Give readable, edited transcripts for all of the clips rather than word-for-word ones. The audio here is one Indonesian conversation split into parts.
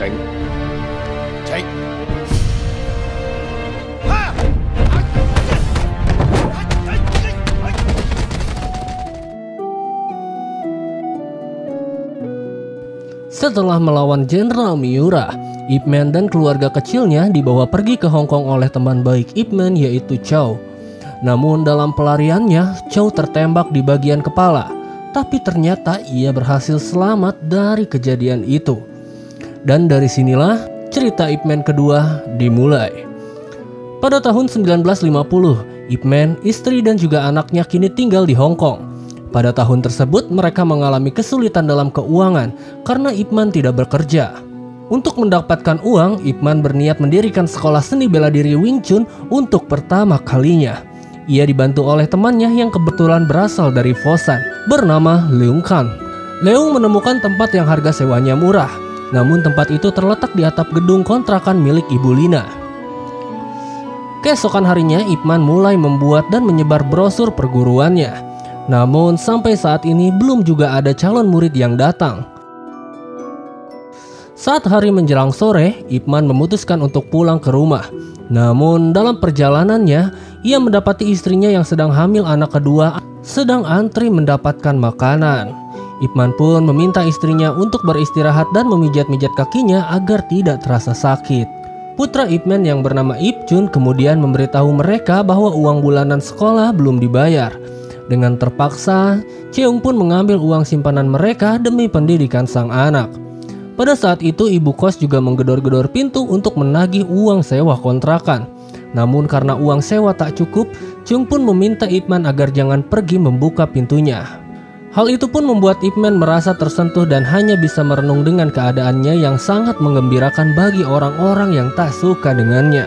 醒，起！ Setelah melawan Jenderal Miura, Ip Man dan keluarga kecilnya dibawa pergi ke Hong Kong oleh teman baik Ip Man yaitu Chow. Namun dalam pelariannya, Chow tertembak di bagian kepala, tapi ternyata ia berhasil selamat dari kejadian itu. Dan dari sinilah cerita Ip Man kedua dimulai. Pada tahun 1950, Ip Man, istri dan juga anaknya kini tinggal di Hong Kong. Pada tahun tersebut mereka mengalami kesulitan dalam keuangan karena Ip Man tidak bekerja. Untuk mendapatkan uang, Ip Man berniat mendirikan sekolah seni bela diri Wing Chun untuk pertama kalinya. Ia dibantu oleh temannya yang kebetulan berasal dari Foshan, bernama Leung Kan. Leung menemukan tempat yang harga sewanya murah, namun tempat itu terletak di atap gedung kontrakan milik Ibu Lina. Keesokan harinya Ip Man mulai membuat dan menyebar brosur perguruannya. Namun sampai saat ini belum juga ada calon murid yang datang. Saat hari menjelang sore, Ip Man memutuskan untuk pulang ke rumah. Namun dalam perjalanannya, ia mendapati istrinya yang sedang hamil anak kedua sedang antri mendapatkan makanan. Ip Man pun meminta istrinya untuk beristirahat dan memijat-mijat kakinya agar tidak terasa sakit. Putra Ip Man yang bernama Ip Chun kemudian memberitahu mereka bahwa uang bulanan sekolah belum dibayar. Dengan terpaksa, Cheung pun mengambil uang simpanan mereka demi pendidikan sang anak. Pada saat itu ibu kos juga menggedor-gedor pintu untuk menagih uang sewa kontrakan. Namun karena uang sewa tak cukup, Cheung pun meminta Ip Man agar jangan pergi membuka pintunya. Hal itu pun membuat Ip Man merasa tersentuh dan hanya bisa merenung dengan keadaannya yang sangat menggembirakan bagi orang-orang yang tak suka dengannya.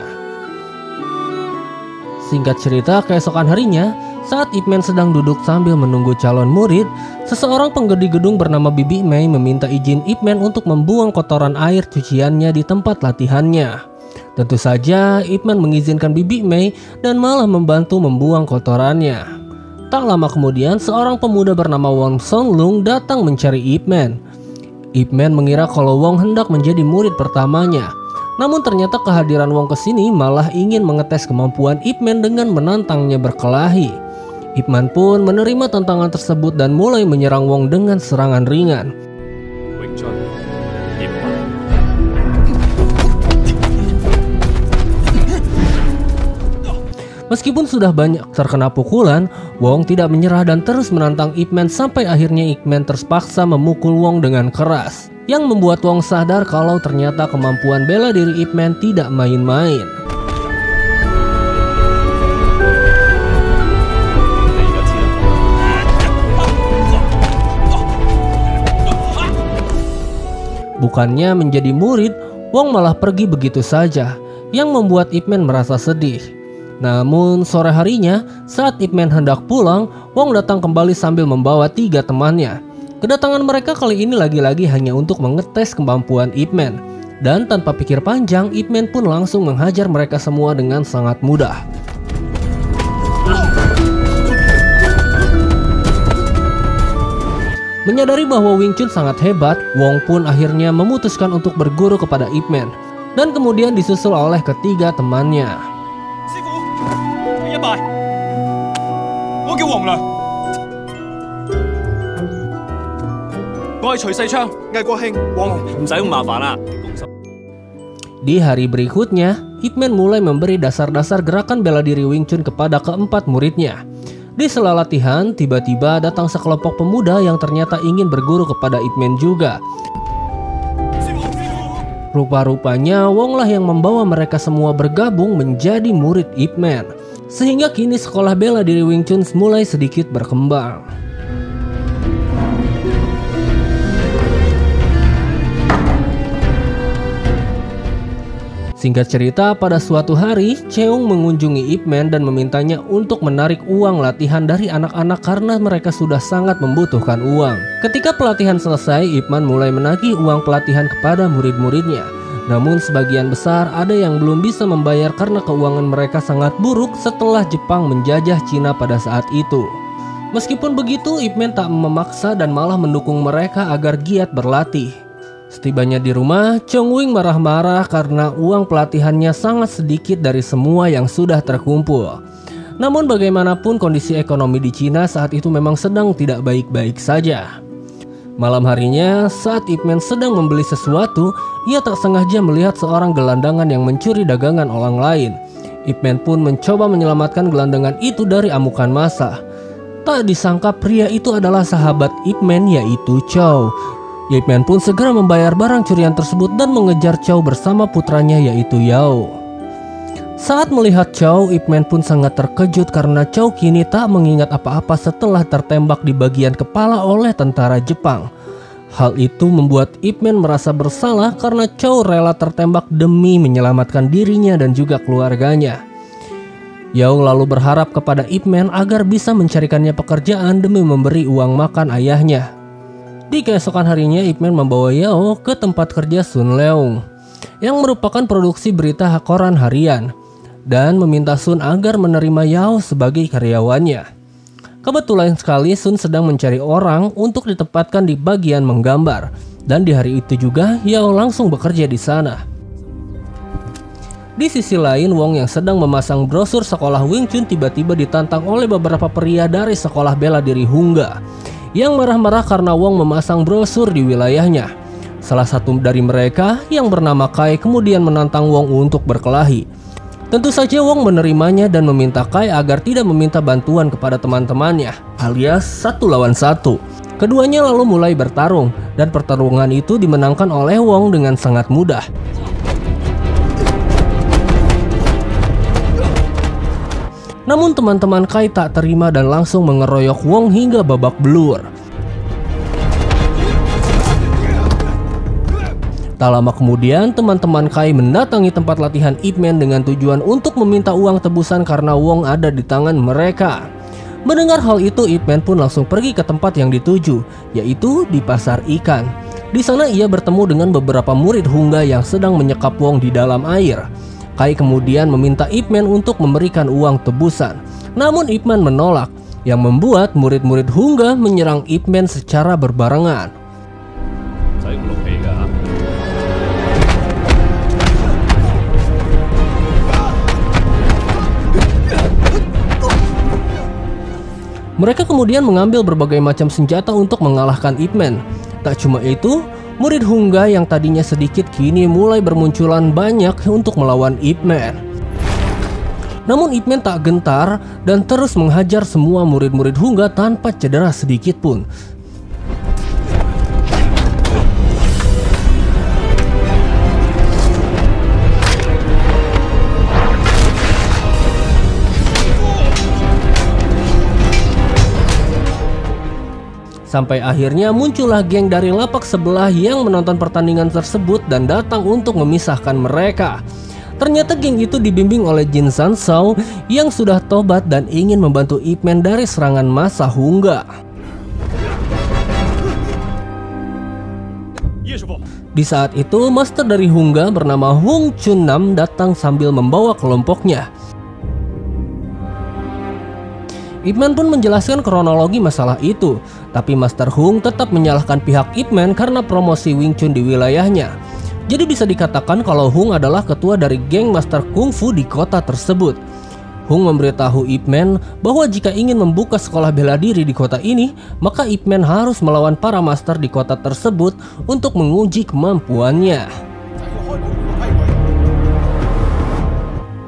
Singkat cerita, keesokan harinya, saat Ip Man sedang duduk sambil menunggu calon murid, seseorang penggede gedung bernama Bibi Mei meminta izin Ip Man untuk membuang kotoran air cuciannya di tempat latihannya. Tentu saja Ip Man mengizinkan Bibi Mei dan malah membantu membuang kotorannya. Tak lama kemudian seorang pemuda bernama Wong Song Lung datang mencari Ip Man. Ip Man mengira kalau Wong hendak menjadi murid pertamanya. Namun ternyata kehadiran Wong kesini malah ingin mengetes kemampuan Ip Man dengan menantangnya berkelahi. Ip Man pun menerima tantangan tersebut dan mulai menyerang Wong dengan serangan ringan. Wing Chun, Ip Man. Meskipun sudah banyak terkena pukulan, Wong tidak menyerah dan terus menantang Ip Man sampai akhirnya Ip Man terpaksa memukul Wong dengan keras, yang membuat Wong sadar kalau ternyata kemampuan bela diri Ip Man tidak main-main. Bukannya menjadi murid, Wong malah pergi begitu saja, yang membuat Ip Man merasa sedih. Namun sore harinya, saat Ip Man hendak pulang, Wong datang kembali sambil membawa 3 temannya. Kedatangan mereka kali ini lagi-lagi hanya untuk mengetes kemampuan Ip Man. Dan tanpa pikir panjang, Ip Man pun langsung menghajar mereka semua dengan sangat mudah. Menyadari bahwa Wing Chun sangat hebat, Wong pun akhirnya memutuskan untuk berguru kepada Ip Man. Dan kemudian disusul oleh ketiga temannya. Sifu, 一拜，我叫黃良，我係徐世昌，魏國慶，黃唔使咁麻煩啦。 Di hari berikutnya, Ip Man mulai memberi dasar-dasar gerakan bela diri Wing Chun kepada keempat muridnya. Di sela latihan, tiba-tiba datang sekelompok pemuda yang ternyata ingin berguru kepada Ip Man juga. Rupa-rupanya Wong lah yang membawa mereka semua bergabung menjadi murid Ip Man. Sehingga kini sekolah bela diri Wing Chun mulai sedikit berkembang. Singkat cerita, pada suatu hari, Cheung mengunjungi Ip Man dan memintanya untuk menarik uang latihan dari anak-anak karena mereka sudah sangat membutuhkan uang. Ketika pelatihan selesai, Ip Man mulai menagih uang pelatihan kepada murid-muridnya. Namun sebagian besar ada yang belum bisa membayar karena keuangan mereka sangat buruk setelah Jepang menjajah Cina pada saat itu. Meskipun begitu, Ip Man tak memaksa dan malah mendukung mereka agar giat berlatih. Setibanya di rumah, Chong Wing marah-marah karena uang pelatihannya sangat sedikit dari semua yang sudah terkumpul. Namun bagaimanapun kondisi ekonomi di Cina saat itu memang sedang tidak baik-baik saja. Malam harinya, saat Ip Man sedang membeli sesuatu, ia tak sengaja melihat seorang gelandangan yang mencuri dagangan orang lain. Ip Man pun mencoba menyelamatkan gelandangan itu dari amukan massa. Tak disangka pria itu adalah sahabat Ip Man, yaitu Chow. Ip Man pun segera membayar barang curian tersebut dan mengejar Chow bersama putranya, yaitu Yao. Saat melihat Chow, Ip Man pun sangat terkejut karena Chow kini tak mengingat apa-apa setelah tertembak di bagian kepala oleh tentara Jepang. Hal itu membuat Ip Man merasa bersalah karena Chow rela tertembak demi menyelamatkan dirinya dan juga keluarganya. Yao lalu berharap kepada Ip Man agar bisa mencarikannya pekerjaan demi memberi uang makan ayahnya. Di keesokan harinya, Ip Man membawa Yao ke tempat kerja Sun Leung yang merupakan produksi berita koran harian, dan meminta Sun agar menerima Yao sebagai karyawannya. Kebetulan sekali Sun sedang mencari orang untuk ditempatkan di bagian menggambar, dan di hari itu juga Yao langsung bekerja di sana. Di sisi lain, Wong yang sedang memasang brosur sekolah Wing Chun tiba-tiba ditantang oleh beberapa pria dari sekolah bela diri Hungga yang marah-marah karena Wong memasang brosur di wilayahnya. Salah satu dari mereka yang bernama Kai kemudian menantang Wong untuk berkelahi. Tentu saja Wong menerimanya dan meminta Kai agar tidak meminta bantuan kepada teman-temannya, alias 1 lawan 1. Keduanya lalu mulai bertarung, dan pertarungan itu dimenangkan oleh Wong dengan sangat mudah. Namun teman-teman Kai tak terima dan langsung mengeroyok Wong hingga babak belur. Tak lama kemudian, teman-teman Kai mendatangi tempat latihan Ip Man dengan tujuan untuk meminta uang tebusan karena Wong ada di tangan mereka. Mendengar hal itu, Ip Man pun langsung pergi ke tempat yang dituju, yaitu di pasar ikan. Di sana ia bertemu dengan beberapa murid Hungga yang sedang menyekap Wong di dalam air. Kai kemudian meminta Ip Man untuk memberikan uang tebusan. Namun Ip Man menolak, yang membuat murid-murid Hungga menyerang Ip Man secara berbarengan. Mereka kemudian mengambil berbagai macam senjata untuk mengalahkan Ip Man. Tak cuma itu, murid Hungga yang tadinya sedikit kini mulai bermunculan banyak untuk melawan Ip Man. Namun Ip Man tak gentar dan terus menghajar semua murid-murid Hungga tanpa cedera sedikit pun. Sampai akhirnya muncullah geng dari lapak sebelah yang menonton pertandingan tersebut dan datang untuk memisahkan mereka. Ternyata geng itu dibimbing oleh Jin San Shao yang sudah tobat dan ingin membantu Ip Man dari serangan massa Hungga. Di saat itu, master dari Hungga bernama Hung Chun Nam datang sambil membawa kelompoknya. Ip Man pun menjelaskan kronologi masalah itu, tapi Master Hung tetap menyalahkan pihak Ip Man karena promosi Wing Chun di wilayahnya. Jadi bisa dikatakan kalau Hung adalah ketua dari geng Master Kung Fu di kota tersebut. Hung memberitahu Ip Man bahwa jika ingin membuka sekolah bela diri di kota ini, maka Ip Man harus melawan para master di kota tersebut untuk menguji kemampuannya.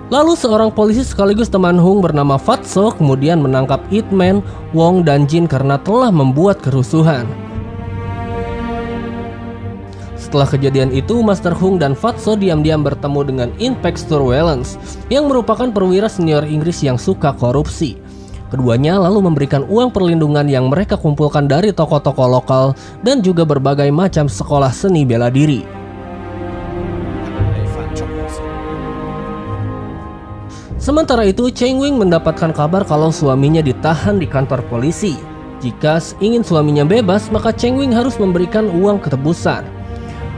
Lalu seorang polisi sekaligus teman Hung bernama Fatso kemudian menangkap Ip Man, Wong, dan Jin karena telah membuat kerusuhan. Setelah kejadian itu, Master Hung dan Fatso diam-diam bertemu dengan Inspector Wellens yang merupakan perwira senior Inggris yang suka korupsi. Keduanya lalu memberikan uang perlindungan yang mereka kumpulkan dari tokoh-tokoh lokal dan juga berbagai macam sekolah seni bela diri. Sementara itu, Cheng Wing mendapatkan kabar kalau suaminya ditahan di kantor polisi. Jika ingin suaminya bebas, maka Cheng Wing harus memberikan uang ketebusan.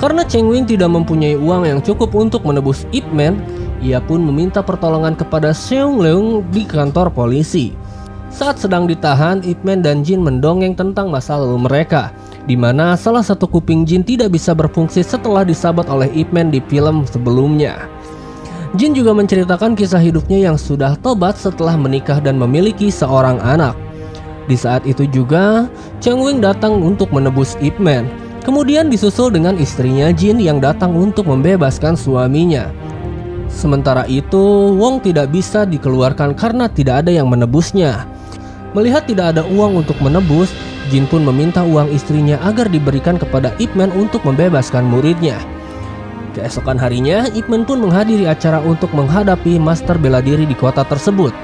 Karena Cheng Wing tidak mempunyai uang yang cukup untuk menebus Ip Man, ia pun meminta pertolongan kepada Seung Leung di kantor polisi. Saat sedang ditahan, Ip Man dan Jin mendongeng tentang masa lalu mereka, di mana salah satu kuping Jin tidak bisa berfungsi setelah disabat oleh Ip Man di film sebelumnya. Jin juga menceritakan kisah hidupnya yang sudah tobat setelah menikah dan memiliki seorang anak. Di saat itu juga, Chang Wing datang untuk menebus Ip Man. Kemudian disusul dengan istrinya Jin yang datang untuk membebaskan suaminya. Sementara itu, Wong tidak bisa dikeluarkan karena tidak ada yang menebusnya. Melihat tidak ada uang untuk menebus, Jin pun meminta uang istrinya agar diberikan kepada Ip Man untuk membebaskan muridnya. Keesokan harinya, Ip Man pun menghadiri acara untuk menghadapi master bela diri di kota tersebut.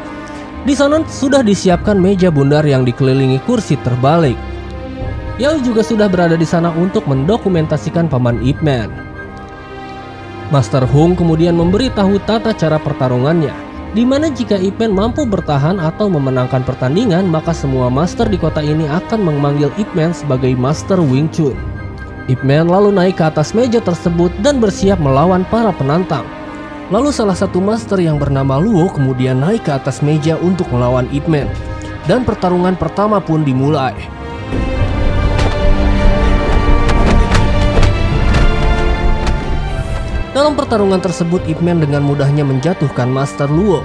Di sana sudah disiapkan meja bundar yang dikelilingi kursi terbalik. Yao juga sudah berada di sana untuk mendokumentasikan paman Ip Man. Master Hung kemudian memberitahu tata cara pertarungannya, di mana jika Ip Man mampu bertahan atau memenangkan pertandingan, maka semua master di kota ini akan memanggil Ip Man sebagai Master Wing Chun. Ip Man lalu naik ke atas meja tersebut dan bersiap melawan para penantang. Lalu salah satu master yang bernama Luo kemudian naik ke atas meja untuk melawan Ip Man. Dan pertarungan pertama pun dimulai. Dalam pertarungan tersebut, Ip Man dengan mudahnya menjatuhkan Master Luo.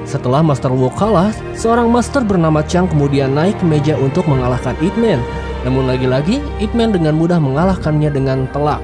Setelah Master Luo kalah, seorang master bernama Chang kemudian naik ke meja untuk mengalahkan Ip Man. Namun lagi-lagi, Ip Man dengan mudah mengalahkannya dengan telak.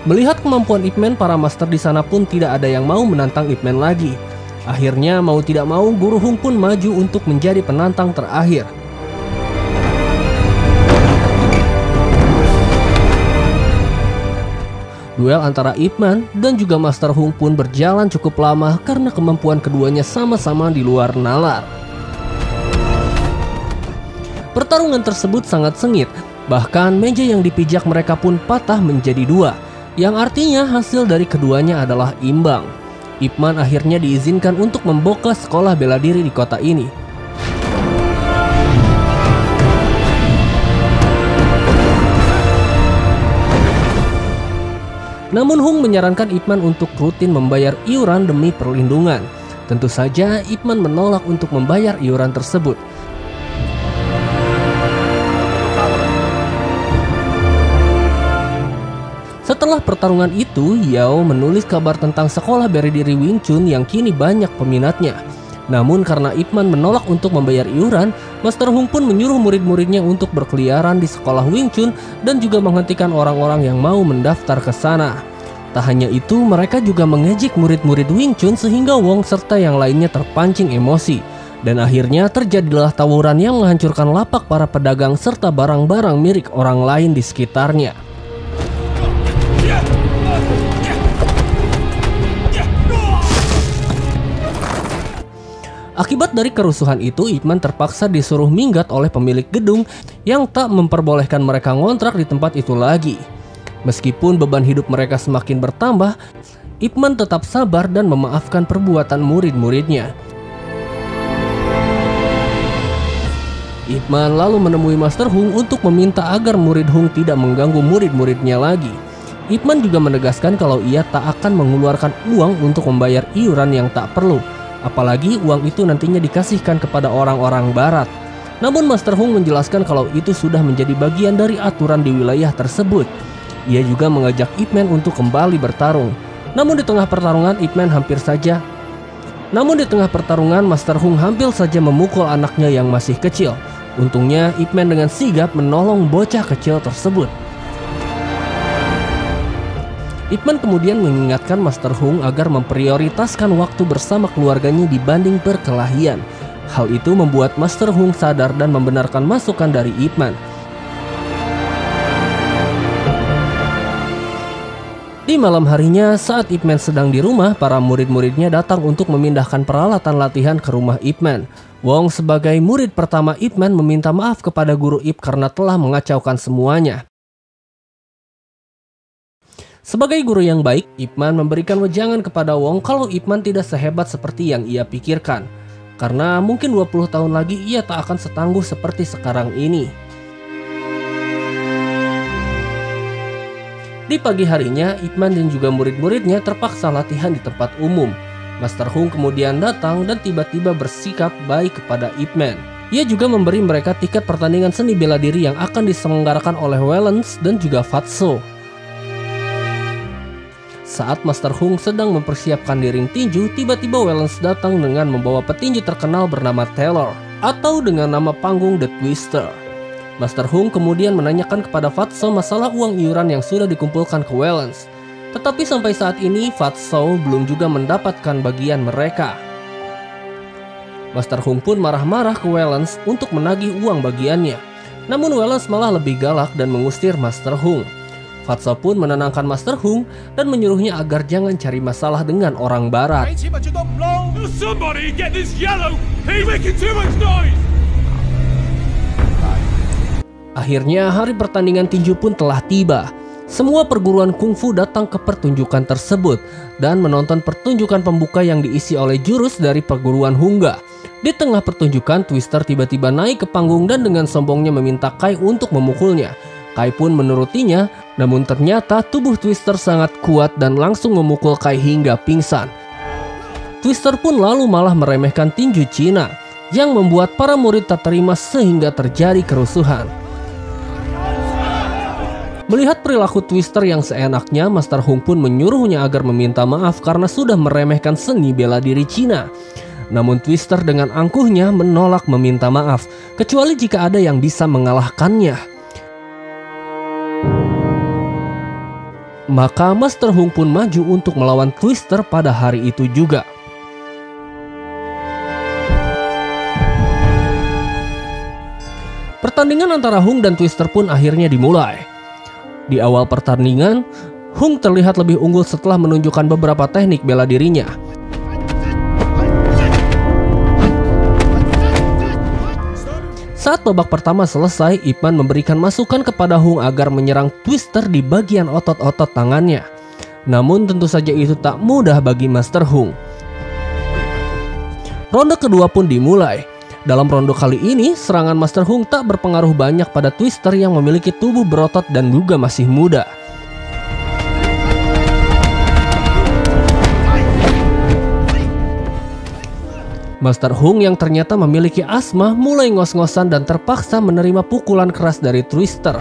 Melihat kemampuan Ip Man, para master di sana pun tidak ada yang mau menantang Ip Man lagi. Akhirnya mau tidak mau Guru Hung pun maju untuk menjadi penantang terakhir. Duel antara Ip Man dan juga Master Hung pun berjalan cukup lama karena kemampuan keduanya sama-sama di luar nalar. Pertarungan tersebut sangat sengit, bahkan meja yang dipijak mereka pun patah menjadi dua, yang artinya hasil dari keduanya adalah imbang. Ip Man akhirnya diizinkan untuk membuka sekolah bela diri di kota ini. Namun Hung menyarankan Ip Man untuk rutin membayar iuran demi perlindungan. Tentu saja Ip Man menolak untuk membayar iuran tersebut. Setelah pertarungan itu, Yao menulis kabar tentang sekolah bela diri Wing Chun yang kini banyak peminatnya. Namun karena Ip Man menolak untuk membayar iuran, Master Hung pun menyuruh murid-muridnya untuk berkeliaran di sekolah Wing Chun dan juga menghentikan orang-orang yang mau mendaftar ke sana. Tak hanya itu, mereka juga mengejek murid-murid Wing Chun sehingga Wong serta yang lainnya terpancing emosi. Dan akhirnya terjadilah tawuran yang menghancurkan lapak para pedagang serta barang-barang milik orang lain di sekitarnya. Akibat dari kerusuhan itu, Ip Man terpaksa disuruh minggat oleh pemilik gedung yang tak memperbolehkan mereka ngontrak di tempat itu lagi. Meskipun beban hidup mereka semakin bertambah, Ip Man tetap sabar dan memaafkan perbuatan murid-muridnya. Ip Man lalu menemui Master Hung untuk meminta agar murid Hung tidak mengganggu murid-muridnya lagi. Ip Man juga menegaskan kalau ia tak akan mengeluarkan uang untuk membayar iuran yang tak perlu. Apalagi uang itu nantinya dikasihkan kepada orang-orang barat. Namun Master Hung menjelaskan kalau itu sudah menjadi bagian dari aturan di wilayah tersebut. Ia juga mengajak Ip Man untuk kembali bertarung. Namun di tengah pertarungan Master Hung hampir saja memukul anaknya yang masih kecil. Untungnya Ip Man dengan sigap menolong bocah kecil tersebut. Ip Man kemudian mengingatkan Master Hung agar memprioritaskan waktu bersama keluarganya dibanding perkelahian. Hal itu membuat Master Hung sadar dan membenarkan masukan dari Ip Man. Di malam harinya, saat Ip Man sedang di rumah, para murid-muridnya datang untuk memindahkan peralatan latihan ke rumah Ip Man. Wong sebagai murid pertama Ip Man meminta maaf kepada guru Ip karena telah mengacaukan semuanya. Sebagai guru yang baik, Ip Man memberikan wejangan kepada Wong kalau Ip Man tidak sehebat seperti yang ia pikirkan. Karena mungkin 20 tahun lagi ia tak akan setangguh seperti sekarang ini. Di pagi harinya, Ip Man dan juga murid-muridnya terpaksa latihan di tempat umum. Master Hung kemudian datang dan tiba-tiba bersikap baik kepada Ip Man. Ia juga memberi mereka tiket pertandingan seni bela diri yang akan diselenggarakan oleh Wellens dan juga Fatso. Saat Master Hung sedang mempersiapkan di ring tinju, tiba-tiba Wellens datang dengan membawa petinju terkenal bernama Taylor, atau dengan nama panggung The Twister. Master Hung kemudian menanyakan kepada Fatso masalah uang iuran yang sudah dikumpulkan ke Wellens. Tetapi sampai saat ini Fatso belum juga mendapatkan bagian mereka. Master Hung pun marah-marah ke Wellens untuk menagih uang bagiannya. Namun Wellens malah lebih galak dan mengusir Master Hung. Fatso pun menenangkan Master Hung dan menyuruhnya agar jangan cari masalah dengan orang barat. Akhirnya hari pertandingan tinju pun telah tiba. Semua perguruan kungfu datang ke pertunjukan tersebut dan menonton pertunjukan pembuka yang diisi oleh jurus dari perguruan Hungga. Di tengah pertunjukan, Twister tiba-tiba naik ke panggung dan dengan sombongnya meminta Kai untuk memukulnya. Kai pun menurutinya, namun ternyata tubuh Twister sangat kuat dan langsung memukul Kai hingga pingsan. Twister pun lalu malah meremehkan tinju Cina, yang membuat para murid tak terima sehingga terjadi kerusuhan. Melihat perilaku Twister yang seenaknya, Master Hung pun menyuruhnya agar meminta maaf karena sudah meremehkan seni bela diri Cina. Namun Twister dengan angkuhnya menolak meminta maaf, kecuali jika ada yang bisa mengalahkannya. Maka Master Hung pun maju untuk melawan Twister pada hari itu juga. Pertandingan antara Hung dan Twister pun akhirnya dimulai. Di awal pertandingan, Hung terlihat lebih unggul setelah menunjukkan beberapa teknik bela dirinya. Saat babak pertama selesai, Ip Man memberikan masukan kepada Hung agar menyerang Twister di bagian otot-otot tangannya. Namun tentu saja itu tak mudah bagi Master Hung. Ronde kedua pun dimulai. Dalam ronde kali ini, serangan Master Hung tak berpengaruh banyak pada Twister yang memiliki tubuh berotot dan juga masih muda. Master Hung yang ternyata memiliki asma mulai ngos-ngosan dan terpaksa menerima pukulan keras dari Twister.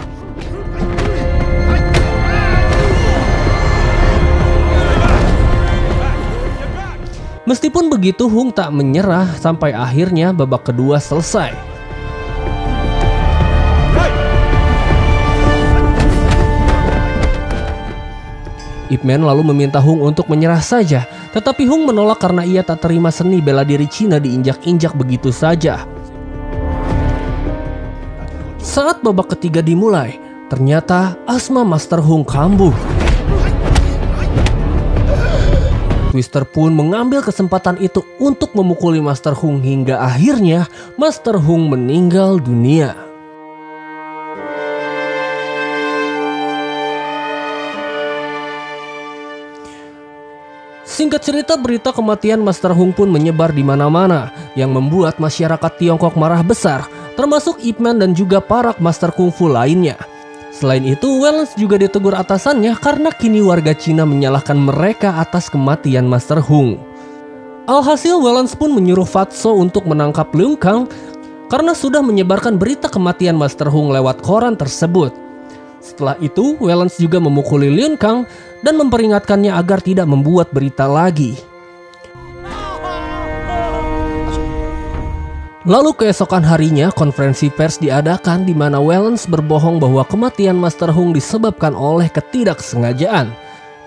Meskipun begitu, Hung tak menyerah sampai akhirnya babak kedua selesai. Ip Man lalu meminta Hung untuk menyerah saja, tetapi Hung menolak karena ia tak terima seni bela diri Cina diinjak-injak begitu saja. Saat babak ketiga dimulai, ternyata asma Master Hung kambuh. Twister pun mengambil kesempatan itu untuk memukuli Master Hung hingga akhirnya Master Hung meninggal dunia. Singkat cerita, berita kematian Master Hung pun menyebar di mana-mana yang membuat masyarakat Tiongkok marah besar, termasuk Ip Man dan juga para Master Kungfu lainnya. Selain itu, Wellens juga ditegur atasannya karena kini warga Cina menyalahkan mereka atas kematian Master Hung. Alhasil, Wellens pun menyuruh Fatso untuk menangkap Leung Kang karena sudah menyebarkan berita kematian Master Hung lewat koran tersebut. Setelah itu, Wellens juga memukuli Leung Kang dan memperingatkannya agar tidak membuat berita lagi. Lalu keesokan harinya konferensi pers diadakan di mana Wellens berbohong bahwa kematian Master Hung disebabkan oleh ketidaksengajaan.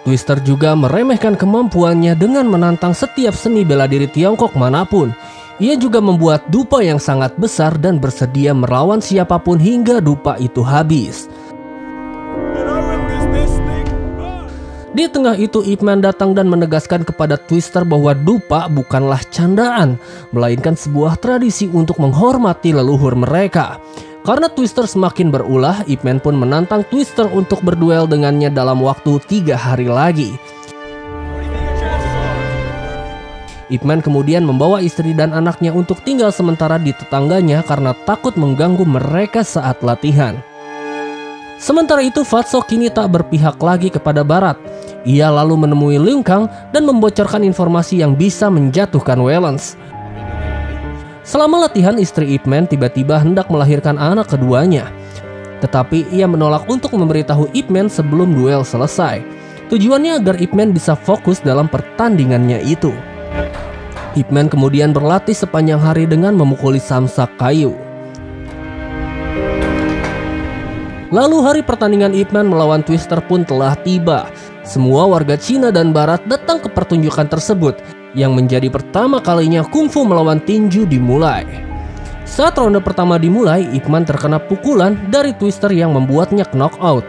Twister juga meremehkan kemampuannya dengan menantang setiap seni bela diri Tiongkok manapun. Ia juga membuat dupa yang sangat besar dan bersedia melawan siapapun hingga dupa itu habis. Di tengah itu, Ip Man datang dan menegaskan kepada Twister bahwa dupa bukanlah candaan, melainkan sebuah tradisi untuk menghormati leluhur mereka. Karena Twister semakin berulah, Ip Man pun menantang Twister untuk berduel dengannya dalam waktu 3 hari lagi. Ip Man kemudian membawa istri dan anaknya untuk tinggal sementara di tetangganya karena takut mengganggu mereka saat latihan. Sementara itu, Fatso kini tak berpihak lagi kepada Barat. Ia lalu menemui Liu Kang dan membocorkan informasi yang bisa menjatuhkan Wellens. Selama latihan, istri Ip Man tiba-tiba hendak melahirkan anak keduanya. Tetapi ia menolak untuk memberitahu Ip Man sebelum duel selesai. Tujuannya agar Ip Man bisa fokus dalam pertandingannya itu. Ip Man kemudian berlatih sepanjang hari dengan memukuli samsak kayu. Lalu hari pertandingan Ip Man melawan Twister pun telah tiba. Semua warga Cina dan Barat datang ke pertunjukan tersebut, yang menjadi pertama kalinya kungfu melawan tinju dimulai. Saat ronde pertama dimulai, Ip Man terkena pukulan dari Twister yang membuatnya knockout.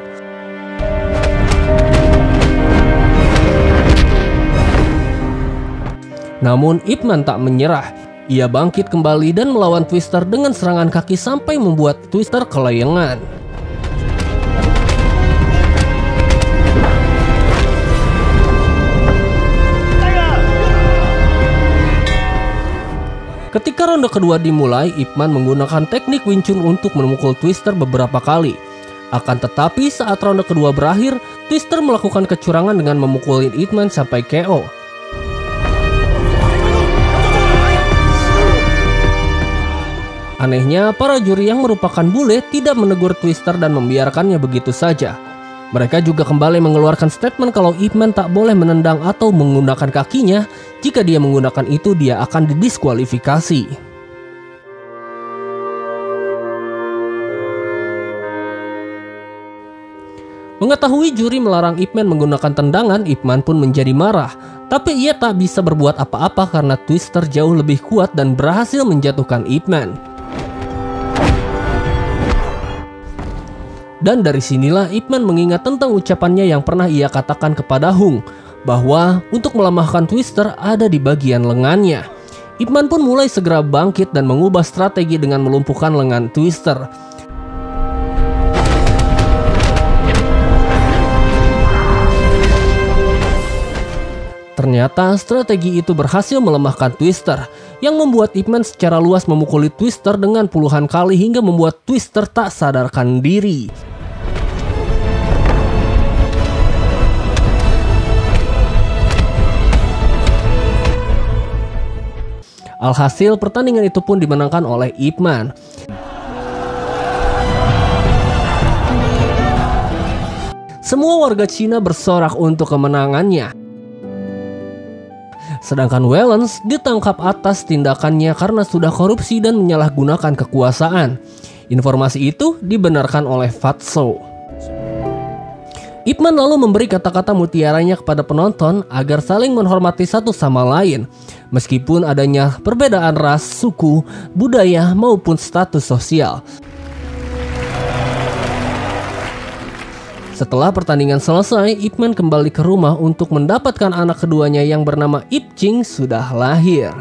Namun Ip Man tak menyerah. Ia bangkit kembali dan melawan Twister dengan serangan kaki sampai membuat Twister kelayangan. Ketika ronde kedua dimulai, Ip Man menggunakan teknik Wing Chun untuk memukul Twister beberapa kali. Akan tetapi saat ronde kedua berakhir, Twister melakukan kecurangan dengan memukulin Ip Man sampai KO. Anehnya, para juri yang merupakan bule tidak menegur Twister dan membiarkannya begitu saja. Mereka juga kembali mengeluarkan statement kalau Ip Man tak boleh menendang atau menggunakan kakinya. Jika dia menggunakan itu, dia akan didiskualifikasi. Mengetahui juri melarang Ip Man menggunakan tendangan, Ip Man pun menjadi marah. Tapi ia tak bisa berbuat apa-apa karena Twister jauh lebih kuat dan berhasil menjatuhkan Ip Man. Dan dari sinilah Ip Man mengingat tentang ucapannya yang pernah ia katakan kepada Hung, bahwa untuk melemahkan Twister ada di bagian lengannya. Ip Man pun mulai segera bangkit dan mengubah strategi dengan melumpuhkan lengan Twister. Ternyata strategi itu berhasil melemahkan Twister, yang membuat Ip Man secara luas memukuli Twister dengan puluhan kali hingga membuat Twister tak sadarkan diri. Alhasil pertandingan itu pun dimenangkan oleh Ip Man. Semua warga Cina bersorak untuk kemenangannya. Sedangkan Wellens ditangkap atas tindakannya karena sudah korupsi dan menyalahgunakan kekuasaan. Informasi itu dibenarkan oleh Fatso. Ip Man lalu memberi kata-kata mutiaranya kepada penonton agar saling menghormati satu sama lain, meskipun adanya perbedaan ras, suku, budaya, maupun status sosial. Setelah pertandingan selesai, Ip Man kembali ke rumah untuk mendapatkan anak keduanya yang bernama Ip Ching sudah lahir.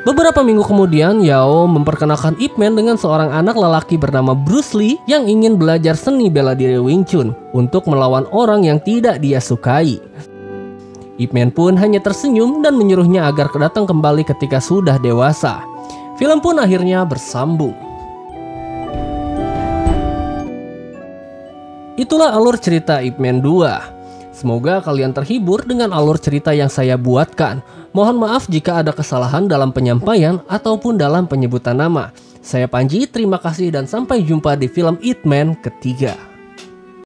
Beberapa minggu kemudian, Yao memperkenalkan Ip Man dengan seorang anak lelaki bernama Bruce Lee yang ingin belajar seni bela diri Wing Chun untuk melawan orang yang tidak dia sukai. Ip Man pun hanya tersenyum dan menyuruhnya agar datang kembali ketika sudah dewasa. Film pun akhirnya bersambung. Itulah alur cerita Ip Man 2. Semoga kalian terhibur dengan alur cerita yang saya buatkan. Mohon maaf jika ada kesalahan dalam penyampaian ataupun dalam penyebutan nama. Saya Panji, terima kasih dan sampai jumpa di film Ip Man ketiga.